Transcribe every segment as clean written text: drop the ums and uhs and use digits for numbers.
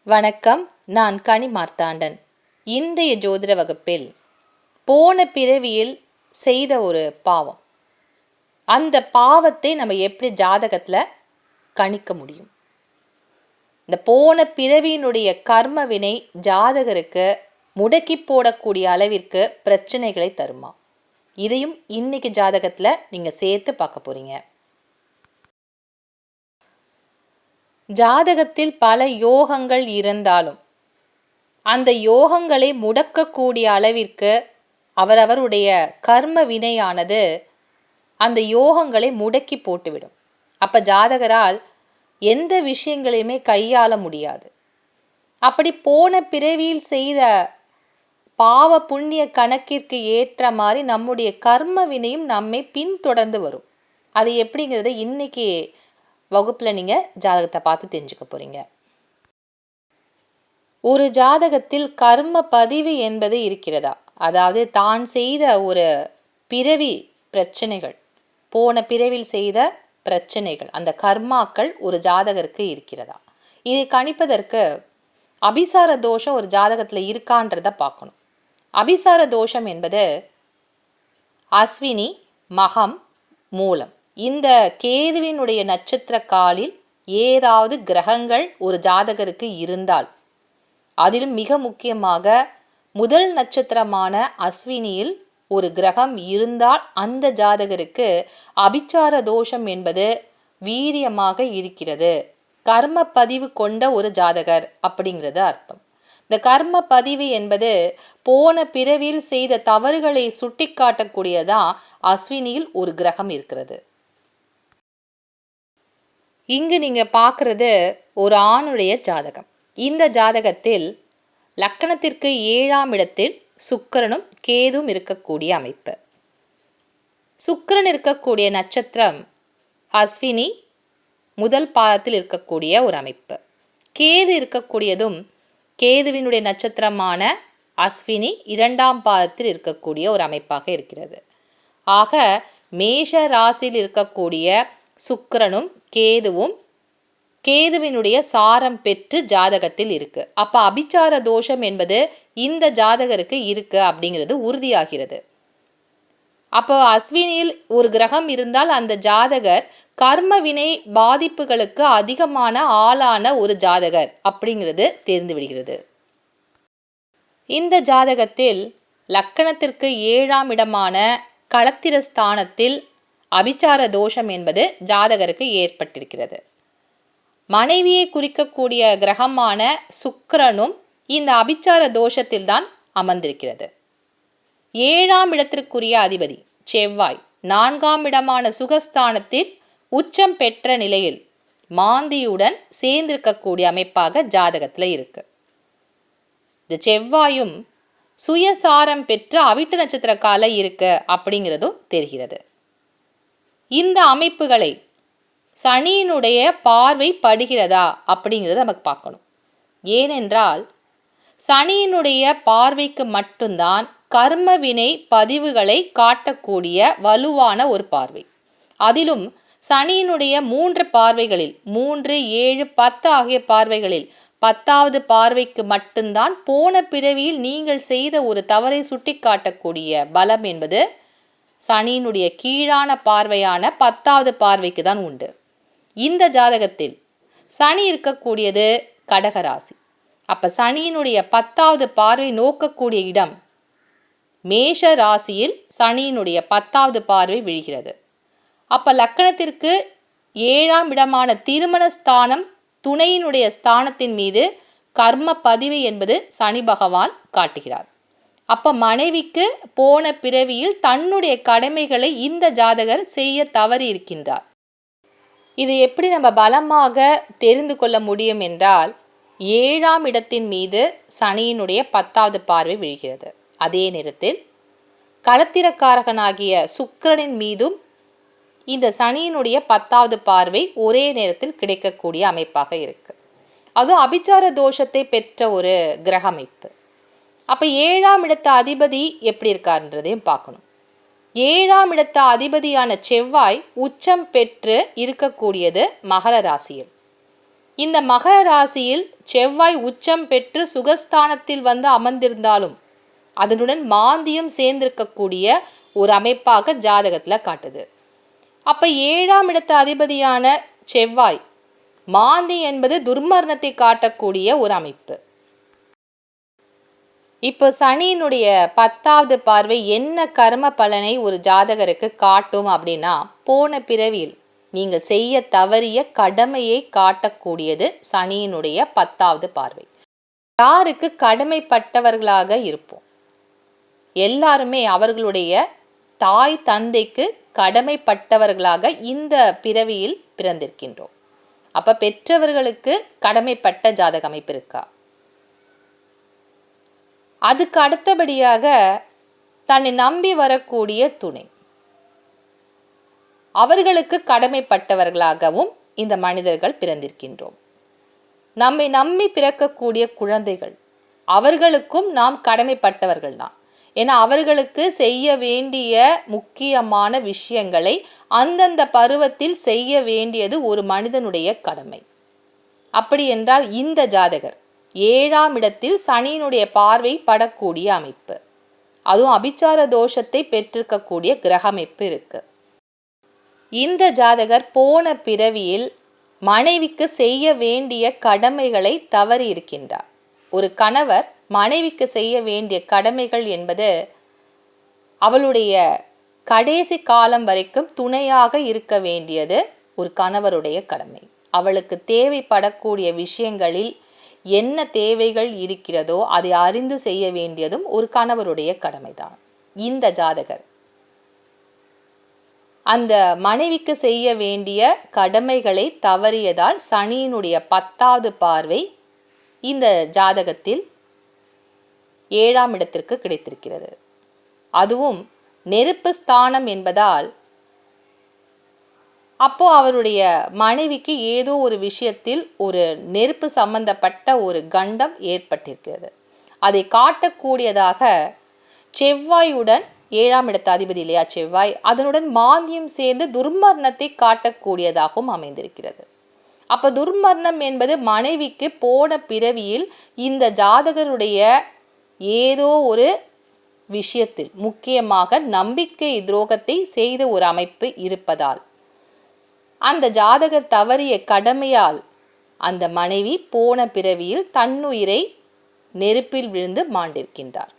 வணக்கம். நான் கனி மார்த்தாண்டன். இன்றைய ஜோதிட வகுப்பில் போன பிறவியில் செய்த ஒரு பாவம், அந்த பாவத்தை நம்ம எப்படி ஜாதகத்தில் கணிக்க முடியும்? இந்த போன பிறவியினுடைய கர்ம வினை ஜாதகருக்கு முடக்கி போடக்கூடிய அளவிற்கு பிரச்சனைகளை தருமா? இதையும் இன்னைக்கு ஜாதகத்தில் நீங்கள் சேர்த்து பார்க்க போறீங்க. ஜாதகத்தில் பல யோகங்கள் இருந்தாலும் அந்த யோகங்களை முடக்கக்கூடிய அளவிற்கு அவரவருடைய கர்ம வினையானது அந்த யோகங்களை முடக்கி போட்டுவிடும். அப்போ ஜாதகரால் எந்த விஷயங்களையுமே கையாள முடியாது. அப்படி போன பிறவியில் செய்த பாவ புண்ணிய கணக்கிற்கு ஏற்ற மாதிரி நம்முடைய கர்ம வினையும் நம்மை பின்தொடர்ந்து வரும். அது எப்படிங்கிறத இன்னைக்கு வகுப்பில் நீங்கள் ஜாதகத்தை பார்த்து தெரிஞ்சுக்க போகிறீங்க. ஒரு ஜாதகத்தில் கர்ம பதிவு என்பது இருக்கிறதா? அதாவது தான் செய்த ஒரு பிறவி பிரச்சனைகள், போன பிறவில் செய்த பிரச்சனைகள், அந்த கர்மாக்கள் ஒரு ஜாதகருக்கு இருக்கிறதா? இதை கணிப்பதற்கு அபிசார தோஷம் ஒரு ஜாதகத்தில் இருக்கான்றதை பார்க்கணும். அபிசார தோஷம் என்பது அஸ்வினி, மகம், மூலம், இந்த கேதுவினுடைய நட்சத்திர காலில் ஏதாவது கிரகங்கள் ஒரு ஜாதகருக்கு இருந்தால், அதிலும் மிக முக்கியமாக முதல் நட்சத்திரமான அஸ்வினியில் ஒரு கிரகம் இருந்தால் அந்த ஜாதகருக்கு அபிச்சார தோஷம் என்பது வீரியமாக இருக்கிறது. கர்ம பதிவு கொண்ட ஒரு ஜாதகர் அப்படிங்கிறது அர்த்தம். இந்த கர்ம பதிவு என்பது போன பிறவியில் செய்த தவறுகளை சுட்டி காட்டக்கூடியதான் அஸ்வினியில் ஒரு கிரகம் இருக்கிறது. இங்கு நீங்கள் பார்க்குறது ஒரு ஆணுடைய ஜாதகம். இந்த ஜாதகத்தில் லக்கணத்திற்கு 7ஆம் இடத்தில் சுக்கிரனும் கேதுவும் இருக்கக்கூடிய அமைப்பு. சுக்கிரன் இருக்கக்கூடிய நட்சத்திரம் அஸ்வினி, முதல் பாதத்தில் இருக்கக்கூடிய ஒரு அமைப்பு. கேது இருக்கக்கூடியதும் கேதுவினுடைய நட்சத்திரமான அஸ்வினி 2ஆம் பாதத்தில் இருக்கக்கூடிய ஒரு அமைப்பாக இருக்கிறது. ஆக மேஷ ராசியில் இருக்கக்கூடிய சுக்கிரனும் கேதுவும் கேதுவினுடைய சாரம் பெற்று ஜாதகத்தில் இருக்கு. அப்போ அபிச்சார தோஷம் என்பது இந்த ஜாதகருக்கு இருக்கு அப்படிங்கிறது உறுதியாகிறது. அப்போ அஸ்வினியில் ஒரு கிரகம் இருந்தால் அந்த ஜாதகர் கர்ம வினை பாதிப்புகளுக்கு அதிகமான ஆளான ஒரு ஜாதகர் அப்படிங்கிறது தெரிந்து விடுகிறது. இந்த ஜாதகத்தில் லக்கணத்திற்கு 7ஆம் இடமான களத்திர ஸ்தானத்தில் அபிச்சார தோஷம் என்பது ஜாதகருக்கு ஏற்பட்டிருக்கிறது. மனைவியை குறிக்கக்கூடிய கிரகமான சுக்கிரனும் இந்த அபிச்சார தோஷத்தில்தான் அமர்ந்திருக்கிறது. 7ஆம் இடத்திற்குரிய அதிபதி செவ்வாய் 4ஆம் இடமான சுகஸ்தானத்தில் உச்சம் பெற்ற நிலையில் மாந்தியுடன் சேர்ந்திருக்கக்கூடிய அமைப்பாக ஜாதகத்தில் இருக்கு. இந்த செவ்வாயும் சுயசாரம் பெற்று அவிட்ட நட்சத்திர கால இருக்கு அப்படிங்கிறதும் தெரிகிறது. இந்த அமைப்புகளை சனியினுடைய பார்வை படுகிறதா அப்படிங்கிறத நமக்கு பார்க்கணும். ஏனென்றால் சனியினுடைய பார்வைக்கு மட்டும்தான் கர்ம வினை பதிவுகளை காட்டக்கூடிய வலுவான ஒரு பார்வை. அதிலும் சனியினுடைய 3 பார்வைகளில் 3, 7, 10 ஆகிய பார்வைகளில் 10வது பார்வைக்கு மட்டும்தான் போன பிறவியில் நீங்கள் செய்த ஒரு தவறை சுட்டி காட்டக்கூடிய பலம் என்பது சனியினுடைய கீழான பார்வையான 10வது பார்வைக்கு தான் உண்டு. இந்த ஜாதகத்தில் சனி இருக்கக்கூடியது கடகராசி. அப்போ சனியினுடைய 10வது பார்வை நோக்கக்கூடிய இடம் மேஷ ராசியில் சனியினுடைய 10வது பார்வை விழுகிறது. அப்போ லக்கணத்திற்கு 7ஆம் இடமான திருமண ஸ்தானம் துணையினுடைய ஸ்தானத்தின் மீது கர்ம பதிவு என்பது சனி பகவான் காட்டுகிறார். அப்போ மனைவிக்கு போன பிறவியில் தன்னுடைய கடமைகளை இந்த ஜாதகர் செய்ய தவறி இருக்கின்றார். இது எப்படி நம்ம பலமாக தெரிந்து கொள்ள முடியும் என்றால் 7ஆம் இடத்தின் மீது சனியினுடைய 10வது பார்வை விழுகிறது. அதே நேரத்தில் களத்திரக்காரகனாகிய சுக்கிரனின் மீதும் இந்த சனியினுடைய 10வது பார்வை ஒரே நேரத்தில் கிடைக்கக்கூடிய அமைப்பாக இருக்கு. அதுவும் அபிச்சார தோஷத்தை பெற்ற ஒரு கிரக அமைப்பு. அப்போ 7ஆம் இடத்து அதிபதி எப்படி இருக்காருன்றதையும் பார்க்கணும். 7ஆம் இடத்து அதிபதியான செவ்வாய் உச்சம் பெற்று இருக்கக்கூடியது மகர ராசியில். இந்த மகர ராசியில் செவ்வாய் உச்சம் பெற்று சுகஸ்தானத்தில் வந்து அமர்ந்திருந்தாலும் அதனுடன் மாந்தியம் சேர்ந்திருக்கக்கூடிய ஒரு அமைப்பாக ஜாதகத்தில் காட்டுது. அப்போ 7ஆம் இடத்து அதிபதியான செவ்வாய் மாந்தி என்பது துர்மரணத்தை காட்டக்கூடிய ஒரு அமைப்பு. இப்போ சனியினுடைய 10வது பார்வை என்ன கர்ம பலனை ஒரு ஜாதகருக்கு காட்டும் அப்படின்னா, போன பிறவியில் நீங்கள் செய்ய தவறிய கடமையை காட்டக்கூடியது சனியினுடைய 10வது பார்வை. யாருக்கு கடமைப்பட்டவர்களாக இருப்போம்? எல்லாருமே அவர்களுடைய தாய் தந்தைக்கு கடமைப்பட்டவர்களாக இந்த பிறவியில் பிறந்திருக்கின்றோம். அப்போ பெற்றவர்களுக்கு கடமைப்பட்ட ஜாதக அமைப்பு இருக்கா? அதுக்கு அடுத்தபடியாக தன்னை நம்பி வரக்கூடிய துணை, அவர்களுக்கு கடமைப்பட்டவர்களாகவும் இந்த மனிதர்கள் பிறந்திருக்கின்றோம். நம்மை நம்பி பிறக்கக்கூடிய குழந்தைகள், அவர்களுக்கும் நாம் கடமைப்பட்டவர்கள் தான். ஏன்னா அவர்களுக்கு செய்ய வேண்டிய முக்கியமான விஷயங்களை அந்தந்த பருவத்தில் செய்ய வேண்டியது ஒரு மனிதனுடைய கடமை. அப்படி என்றால் இந்த ஜாதகர் 7ஆம் இடத்தில் சனியினுடைய பார்வை படக்கூடிய அமைப்பு, அதுவும் அபிச்சார தோஷத்தை பெற்றிருக்கக்கூடிய கிரக அமைப்பு இருக்கு. இந்த ஜாதகர் போன பிறவியில் மனைவிக்கு செய்ய வேண்டிய கடமைகளை தவறி இருக்கின்றார். ஒரு கணவர் மனைவிக்கு செய்ய வேண்டிய கடமைகள் என்பது அவளுடைய கடைசி காலம் வரைக்கும் துணையாக இருக்க வேண்டியது ஒரு கணவருடைய கடமை. அவளுக்கு தேவைப்படக்கூடிய விஷயங்களில் என்ன தேவைகள் இருக்கிறதோ அதை அறிந்து செய்ய வேண்டியதும் ஒரு கணவருடைய கடமைதான். இந்த ஜாதகர் அந்த மனைவிக்கு செய்ய வேண்டிய கடமைகளை தவறியதால் சனியினுடைய 10வது பார்வை இந்த ஜாதகத்தில் 7ஆம் இடத்திற்கு கிடைத்திருக்கிறது. அதுவும் நெருப்பு ஸ்தானம் என்பதால் அப்போ அவருடைய மனைவிக்கு ஏதோ ஒரு விஷயத்தில் ஒரு நெருப்பு சம்பந்தப்பட்ட ஒரு கண்டம் ஏற்பட்டிருக்கிறது. அதை காட்டக்கூடியதாக செவ்வாயுடன் 7ஆம் இடத்து அதிபதி இல்லையா செவ்வாய், அதனுடன் மாந்தியம் சேர்ந்து துர்மரணத்தை காட்டக்கூடியதாகவும் அமைந்திருக்கிறது. அப்போ துர்மரணம் என்பது மனைவிக்கு போன பிறவியில் இந்த ஜாதகருடைய ஏதோ ஒரு விஷயத்தில் முக்கியமாக நம்பிக்கை துரோகத்தை செய்த ஒரு அமைப்பு இருப்பதால் அந்த ஜாதகர் தவறிய கடமையால் அந்த மனைவி போன பிறவியில் தன்னுயிரை நெருப்பில் விழுந்து மாண்டிருக்கின்றார்.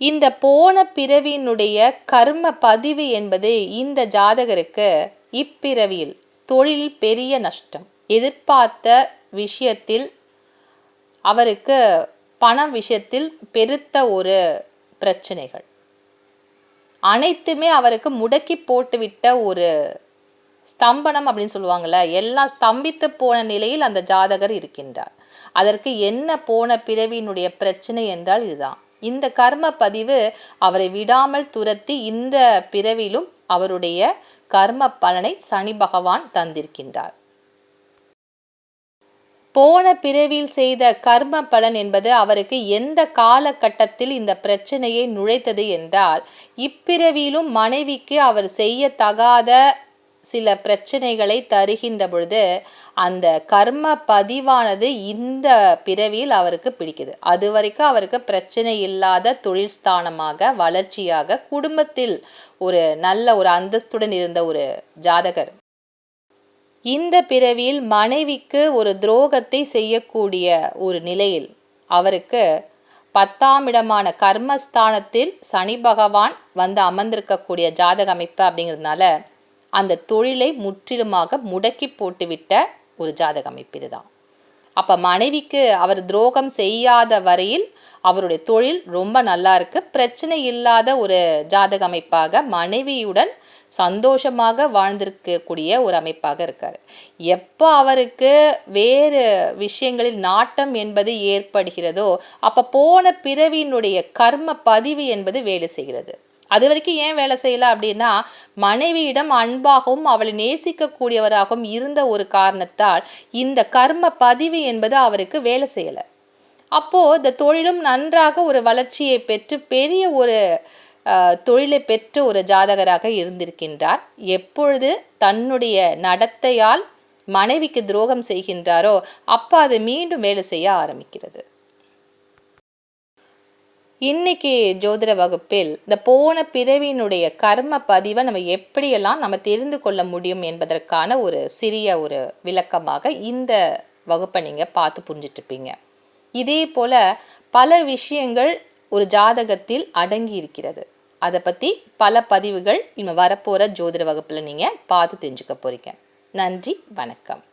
இந்த போன பிறவியினுடைய கர்ம பதிவு என்பது இந்த ஜாதகருக்கு இப்பிறவியில் தொழில் பெரிய நஷ்டம், எதிர்பார்த்த விஷயத்தில் அவருக்கு பண விஷயத்தில் பெருத்த ஒரு பிரச்சனைகள் அனைத்துமே அவருக்கு முடக்கி போட்டுவிட்ட ஒரு ஸ்தம்பனம் அப்படின்னு சொல்லுவாங்கள்ல, எல்லாம் ஸ்தம்பித்து போன நிலையில் அந்த ஜாதகர் இருக்கின்றார். அதற்கு என்ன போன பிறவியினுடைய பிரச்சனை என்றால் இதுதான். இந்த கர்ம பதிவு அவரை விடாமல் துரத்தி இந்த பிறவிலும் அவருடைய கர்ம பலனை சனி பகவான் தந்திருக்கின்றார். போன பிறவியில் செய்த கர்ம பலன் என்பது அவருக்கு எந்த காலகட்டத்தில் இந்த பிரச்சனையை நுழைத்தது என்றால், இப்பிறவியிலும் மனைவிக்கு அவர் செய்ய தகாத சில பிரச்சனைகளை தருகின்ற பொழுது அந்த கர்ம பதிவானது இந்த பிறவியில் அவருக்கு பிடிக்குது. அது வரைக்கும் அவருக்கு பிரச்சனை இல்லாத தொழில் ஸ்தானமாக வளர்ச்சியாக குடும்பத்தில் ஒரு நல்ல ஒரு அந்தஸ்துடன் இருந்த ஒரு ஜாதகர் இந்த பிறவியில் மனைவிக்கு ஒரு துரோகத்தை செய்யக்கூடிய ஒரு நிலையில் அவருக்கு 10ஆம் இடமான கர்மஸ்தானத்தில் சனி பகவான் வந்து அமர்ந்திருக்கக்கூடிய ஜாதக அமைப்பு அப்படிங்கிறதுனால அந்த தொழிலை முற்றிலுமாக முடக்கி போட்டுவிட்ட ஒரு ஜாதக அமைப்பு இதுதான். அப்போ மனைவிக்கு அவர் துரோகம் செய்யாத வரையில் அவருடைய தொழில் ரொம்ப நல்லா இருக்கு, பிரச்சனை இல்லாத ஒரு ஜாதக அமைப்பாக மனைவியுடன் சந்தோஷமாக வாழ்ந்திருக்கக்கூடிய ஒரு அமைப்பாக இருக்கார். எப்போ அவருக்கு வேறு விஷயங்களில் நாட்டம் என்பது ஏற்படுகிறதோ அப்போ போன பிறவியினுடைய கர்ம பதிவு என்பது வேலை செய்கிறது. அது வரைக்கும் ஏன் வேலை செய்யலை அப்படின்னா, மனைவியிடம் அன்பாகவும் அவளை நேசிக்கக்கூடியவராகவும் இருந்த ஒரு காரணத்தால் இந்த கர்ம பதிவு என்பது அவருக்கு வேலை செய்யலை. அப்போது இந்த தொழிலும் நன்றாக ஒரு வளர்ச்சியை பெற்று பெரிய ஒரு தொழிலை பெற்ற ஒரு ஜாதகராக இருந்திருக்கின்றார். எப்பொழுது தன்னுடைய நடத்தையால் மனைவிக்கு துரோகம் செய்கின்றாரோ அப்போ அது மீண்டும் வேலை செய்ய ஆரம்பிக்கிறது. இன்னைக்கு ஜோதிட வகுப்பில் இந்த போன பிறவியினுடைய கர்ம பதிவை நம்ம எப்படியெல்லாம் நம்ம தெரிந்து கொள்ள முடியும் என்பதற்கான ஒரு சிறிய ஒரு விளக்கமாக இந்த வகுப்பை நீங்கள் பார்த்து புரிஞ்சிட்ருப்பீங்க. இதே போல் பல விஷயங்கள் ஒரு ஜாதகத்தில் அடங்கி இருக்கிறது. அதை பற்றி பல பதிவுகள் இனிமேல் வரப்போகிற ஜோதிட வகுப்பில் நீங்கள் பார்த்து தெரிஞ்சுக்க போகிறீங்க. நன்றி, வணக்கம்.